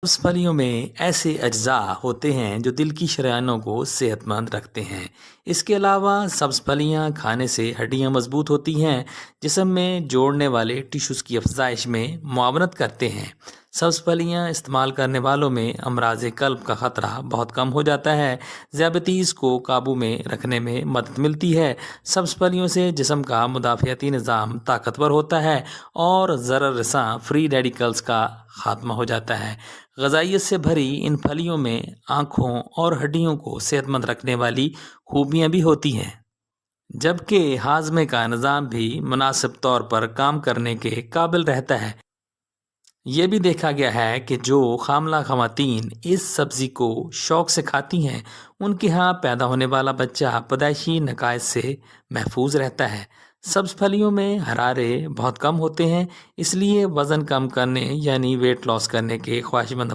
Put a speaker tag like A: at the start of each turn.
A: सब्ज़ फलियों में ऐसे अज्जा होते हैं जो दिल की शराइयों को सेहतमंद रखते हैं। इसके अलावा सब्ज़ फलियां खाने से हड्डियां मजबूत होती हैं, जिस्म में जोड़ने वाले टिश्यूज़ की अफजाइश में मुआवनत करते हैं। सब्ज़ फलियां इस्तेमाल करने वालों में अमराज कल्ब का ख़तरा बहुत कम हो जाता है। ज़ियाबतीस को काबू में रखने में मदद मिलती है। सब्ज़ फलियों से जिस्म का मुदाफ़ियाती निज़ाम ताकतवर होता है और ज़रर रसां फ्री रेडिकल्स का खात्मा हो जाता है। ग़ज़ाइयत से भरी इन फलियों में आँखों और हड्डियों को सेहतमंद रखने वाली खूबियाँ भी होती हैं, जबकि हाजमे का निज़ाम भी मुनासिब तौर पर काम करने के काबिल रहता है। ये भी देखा गया है कि जो खामला ख़वातीन इस सब्ज़ी को शौक़ से खाती हैं, उनके यहाँ पैदा होने वाला बच्चा पैदाइशी नकाइस से महफूज रहता है। सब्ज़ फलियों में हरारे बहुत कम होते हैं, इसलिए वज़न कम करने यानी वेट लॉस करने के ख्वाहिशमंद